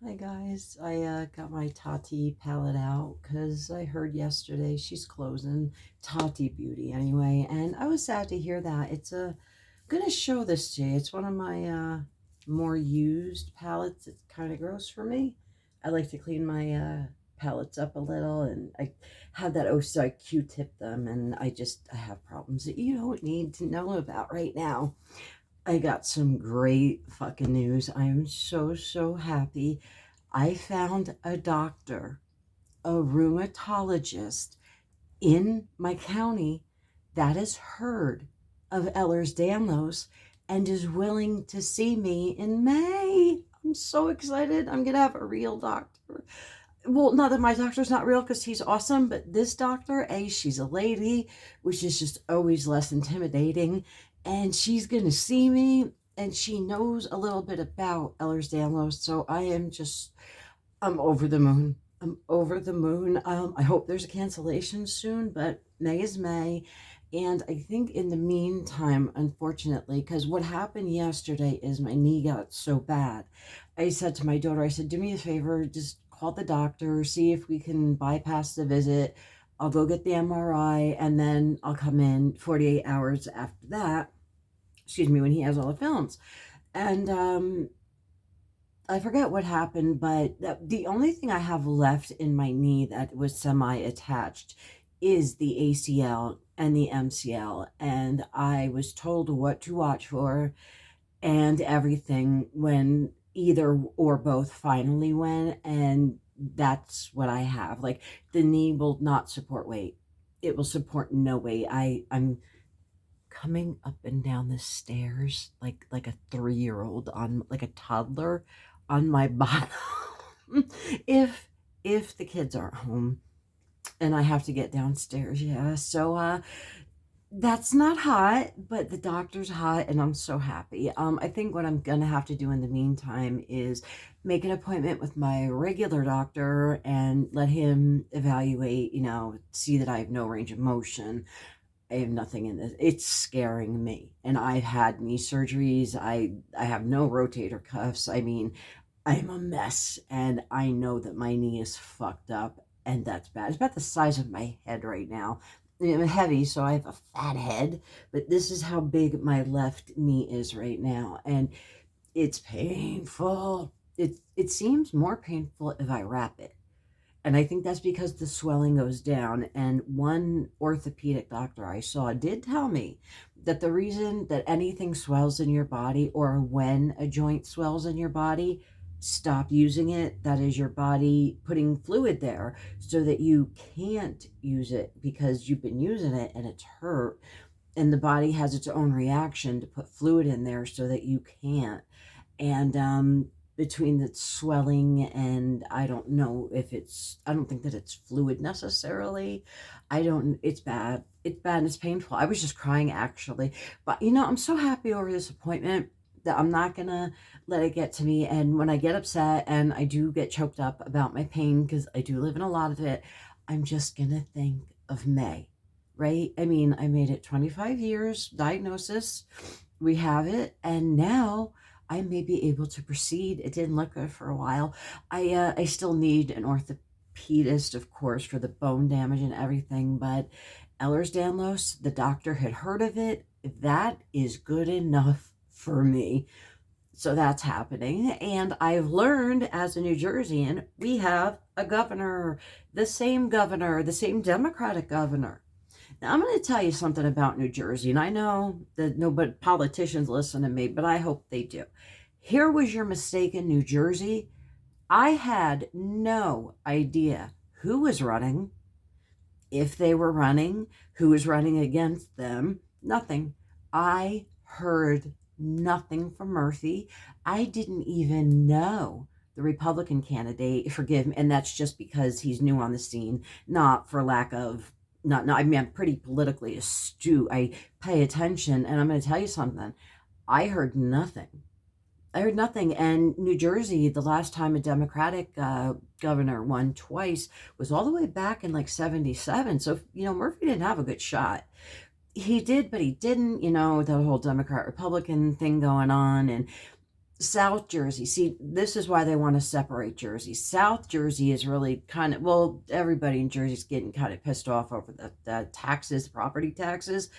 Hi guys, I got my Tati palette out because I heard yesterday she's closing, Tati Beauty anyway, and I was sad to hear that. Gonna show this to you. It's one of my more used palettes. It's kind of gross for me. I like to clean my palettes up a little, and I had that so I Q-tip them, and I have problems that you don't need to know about right now. I got some great fucking news. I am so happy. I found a doctor, a rheumatologist in my county that has heard of Ehlers-Danlos and is willing to see me in May. I'm so excited. I'm going to have a real doctor. Well, not that my doctor's not real because he's awesome, but this doctor, she's a lady, which is just always less intimidating. And she's going to see me and she knows a little bit about Ehlers-Danlos. So I'm over the moon. I'm over the moon. I hope there's a cancellation soon, but May is May. And I think in the meantime, unfortunately, because what happened yesterday is my knee got so bad. I said to my daughter, I said, do me a favor, just call the doctor, see if we can bypass the visit. I'll go get the MRI and then I'll come in 48 hours after that. Excuse me, when he has all the films. And I forget what happened, but the only thing I have left in my knee that was semi-attached is the ACL and the MCL. And I was told what to watch for and everything when either or both finally went. And that's what I have. Like the knee will not support weight. It will support no weight. I'm coming up and down the stairs like a 3-year-old on like a toddler on my bottom. if if the kids aren't home and I have to get downstairs, yeah. So that's not hot, but the doctor's hot and I'm so happy. I think what I'm gonna have to do in the meantime is make an appointment with my regular doctor and let him evaluate, see that I have no range of motion. I have nothing in this. It's scaring me. And I've had knee surgeries. I have no rotator cuffs. I mean, I'm a mess and I know that my knee is fucked up and that's bad. It's about the size of my head right now. I'm heavy, so I have a fat head, but this is how big my left knee is right now. And it's painful. It seems more painful if I wrap it. And I think that's because the swelling goes down. And one orthopedic doctor I saw did tell me that the reason that anything swells in your body or when a joint swells in your body, stop using it. That is your body putting fluid there so that you can't use it because you've been using it and it's hurt. And the body has its own reaction to put fluid in there so that you can't. And between the swelling and I don't know if I don't think that it's fluid necessarily. It's bad. It's bad and it's painful. I was just crying actually. But I'm so happy over this appointment that I'm not gonna let it get to me. And when I get upset and I do get choked up about my pain, because I do live in a lot of it, I'm just gonna think of May, right? I mean, I made it 25 years, diagnosis, we have it, and now I may be able to proceed. It didn't look good for a while. I still need an orthopedist, of course, for the bone damage and everything, but Ehlers-Danlos, the doctor had heard of it. That is good enough for me. So that's happening. And I've learned as a New Jerseyan, we have a governor, the same Democratic governor. Now, I'm going to tell you something about New Jersey, and I know that nobody politicians listen to me, but I hope they do. Here was your mistake in New Jersey. I had no idea who was running, if they were running, who was running against them. Nothing. I heard nothing from Murphy. I didn't even know the Republican candidate, forgive me, and that's just because he's new on the scene, not for lack of, not, no, I mean, I'm pretty politically astute. I pay attention, and I'm going to tell you something. I heard nothing. I heard nothing. And New Jersey, the last time a Democratic governor won twice was all the way back in like 77. So, Murphy didn't have a good shot. He did, but he didn't, the whole Democrat Republican thing going on. And South Jersey. See, this is why they want to separate Jersey. South Jersey is really kind of, well, everybody in Jersey's getting kind of pissed off over the taxes, property taxes.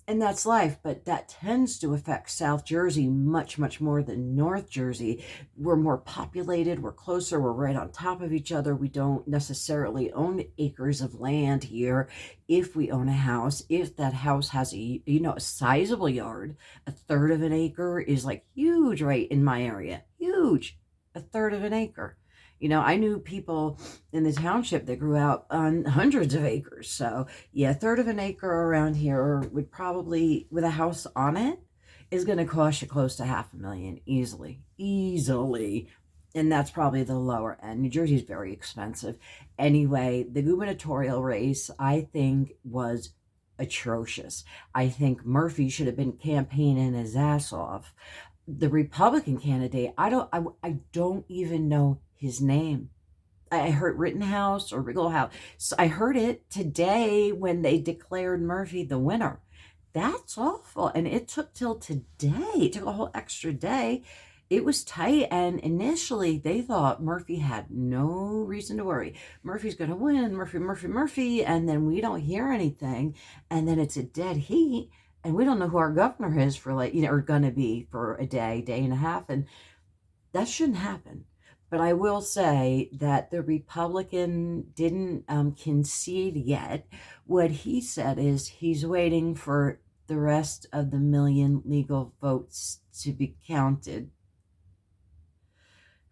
And that's life, but that tends to affect South Jersey much, much more than North Jersey. We're more populated, we're closer, we're right on top of each other. We don't necessarily own acres of land here. If we own a house, if that house has a sizable yard, a third of an acre is like huge right in my area. Huge. A third of an acre. I knew people in the township that grew out on hundreds of acres. So yeah, a third of an acre around here would probably, with a house on it, is going to cost you close to $500,000 easily. And that's probably the lower end. New Jersey is very expensive. Anyway, the gubernatorial race, I think, was atrocious. I think Murphy should have been campaigning his ass off. The Republican candidate, I don't even know his name. I heard Rittenhouse or Rigglehouse. So I heard it today when they declared Murphy the winner. That's awful. And it took till today. It took a whole extra day. It was tight. And initially they thought Murphy had no reason to worry. Murphy's going to win. Murphy. And then we don't hear anything. And then it's a dead heat. And we don't know who our governor is for or going to be for a day and a half. And that shouldn't happen. But I will say that the Republican didn't concede yet. What he said is he's waiting for the rest of the million legal votes to be counted.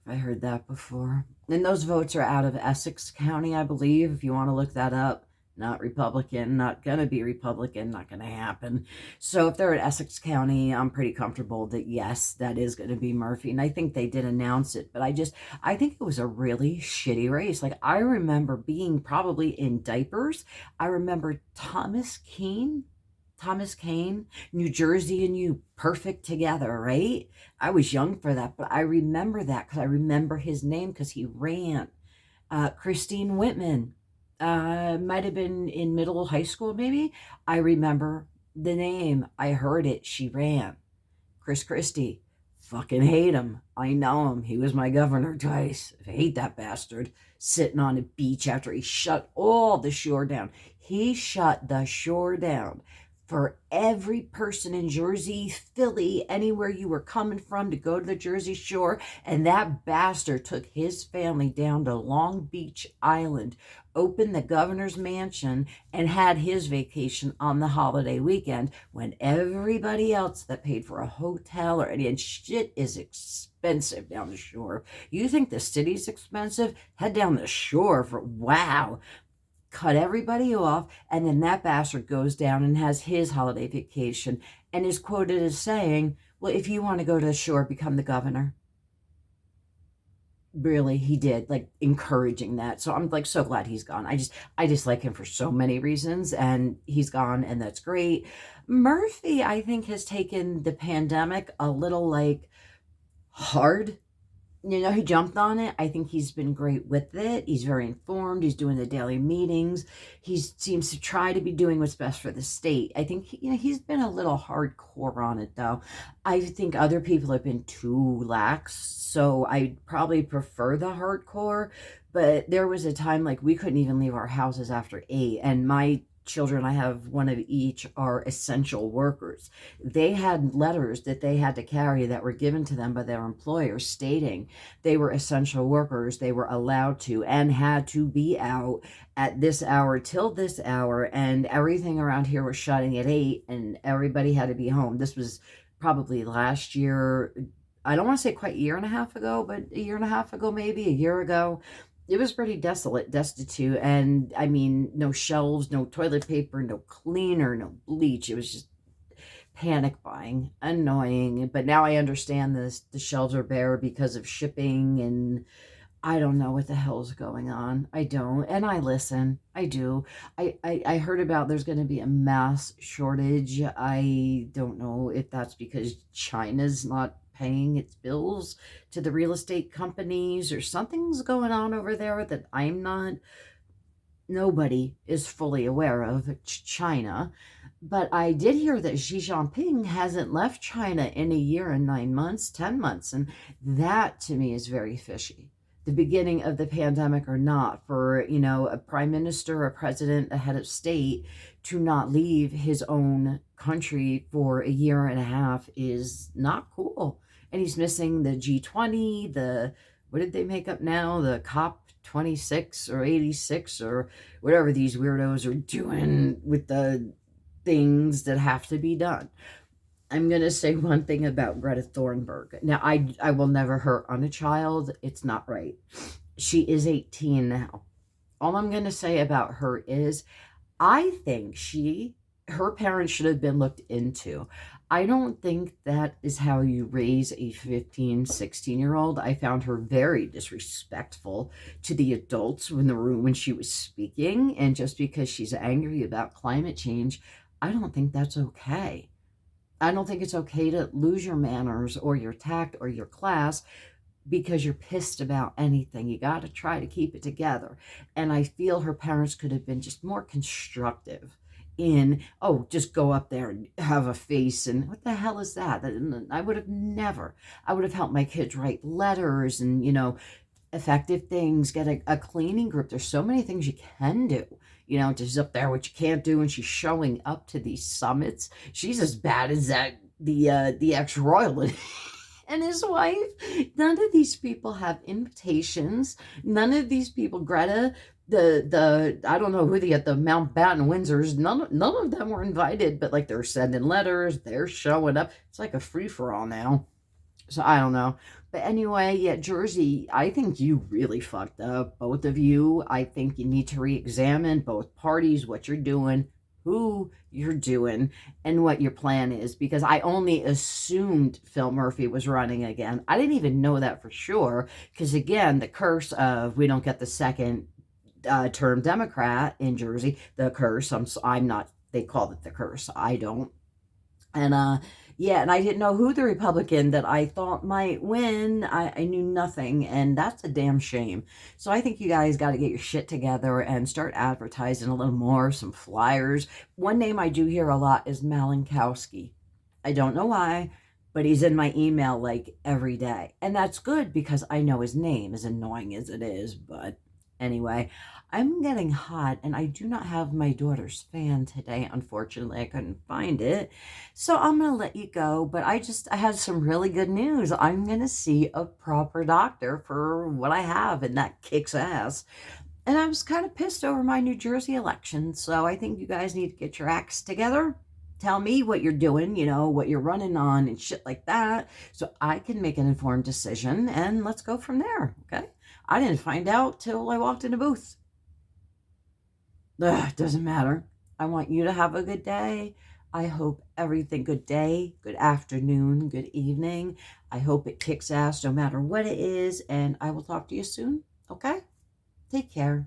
I heard that before. And those votes are out of Essex County, I believe, if you want to look that up. Not Republican, not going to be Republican, not going to happen. So if they're at Essex County, I'm pretty comfortable that, yes, that is going to be Murphy. And I think they did announce it. But I think it was a really shitty race. Like, I remember being probably in diapers. I remember Thomas Keane, New Jersey and you, perfect together, right? I was young for that, but I remember that because I remember his name because he ran. Christine Whitman. Might have been in high school, maybe. I remember the name. I heard it. She ran. Chris Christie. Fucking hate him. I know him. He was my governor twice. I hate that bastard. Sitting on a beach after he shut all the shore down. He shut the shore down for every person in Jersey, Philly, anywhere you were coming from to go to the Jersey Shore. And that bastard took his family down to Long Beach Island, opened the governor's mansion, and had his vacation on the holiday weekend when everybody else that paid for a hotel and shit is expensive down the shore. You think the city's expensive? Head down the shore for, wow. Cut everybody off, and then that bastard goes down and has his holiday vacation and is quoted as saying, well, if you want to go to the shore, become the governor. Really, he did, like, encouraging that. So I'm like so glad he's gone. I just like him for so many reasons, and he's gone, and that's great. Murphy, I think, has taken the pandemic a little like hard. He jumped on it. I think he's been great with it. He's very informed. He's doing the daily meetings. He seems to try to be doing what's best for the state. I think, he's been a little hardcore on it, though. I think other people have been too lax, so I probably prefer the hardcore. But there was a time, like, we couldn't even leave our houses after 8, and my children, I have one of each, are essential workers. They had letters that they had to carry that were given to them by their employers stating they were essential workers. They were allowed to and had to be out at this hour till this hour, and everything around here was shutting at 8, and everybody had to be home. This was probably last year. I don't want to say quite a year and a half ago, but a year and a half ago, maybe a year ago. It was pretty desolate, destitute, and I mean, no shelves, no toilet paper, no cleaner, no bleach. It was just panic buying, annoying. But now I understand this. The shelves are bare because of shipping, and I don't know what the hell's going on. I don't, and I listen. I do. I heard about there's going to be a mass shortage. I don't know if that's because China's not paying its bills to the real estate companies, or something's going on over there that nobody is fully aware of. China. But I did hear that Xi Jinping hasn't left China in a year and 9 months, 10 months. And that to me is very fishy. The beginning of the pandemic or not, for, a prime minister, a president, a head of state to not leave his own country for a year and a half is not cool. And he's missing the G20, what did they make up now? The COP 26 or 86 or whatever these weirdos are doing with the things that have to be done. I'm going to say one thing about Greta Thunberg. Now, I will never hurt on a child. It's not right. She is 18 now. All I'm going to say about her is I think her parents should have been looked into. I don't think that is how you raise a 15, 16-year-old. I found her very disrespectful to the adults in the room when she was speaking. And just because she's angry about climate change, I don't think that's okay. I don't think it's okay to lose your manners or your tact or your class because you're pissed about anything. You got to try to keep it together. And I feel her parents could have been just more constructive in, oh, just go up there and have a face. And what the hell is that? I would have never. I would have helped my kids write letters and, effective things, get a cleaning group. There's so many things you can do, just up there, what you can't do. And she's showing up to these summits. She's as bad as the ex-royal and his wife. None of these people have invitations. None of these people, Greta, I don't know who the Mountbatten Windsors, none of them were invited, but like they're sending letters, they're showing up. It's like a free-for-all now. So I don't know. But anyway, yeah, Jersey, I think you really fucked up, both of you. I think you need to re-examine both parties, what you're doing, who you're doing, and what your plan is. Because I only assumed Phil Murphy was running again. I didn't even know that for sure. Because again, the curse of we don't get the second term Democrat in Jersey, the curse, I'm not, they called it the curse. I don't. And yeah, and I didn't know who the Republican that I thought might win. I knew nothing, and that's a damn shame. So I think you guys got to get your shit together and start advertising a little more, some flyers. One name I do hear a lot is Malinkowski. I don't know why, but he's in my email like every day. And that's good because I know his name, as annoying as it is. But anyway, I'm getting hot and I do not have my daughter's fan today. Unfortunately, I couldn't find it. So I'm going to let you go. But I have some really good news. I'm going to see a proper doctor for what I have, and that kicks ass. And I was kind of pissed over my New Jersey election. So I think you guys need to get your acts together. Tell me what you're doing, what you're running on and shit like that, so I can make an informed decision, and let's go from there, okay? I didn't find out till I walked in the booth. Ugh, doesn't matter. I want you to have a good day. I hope everything, good day, good afternoon, good evening. I hope it kicks ass no matter what it is, and I will talk to you soon, okay? Take care.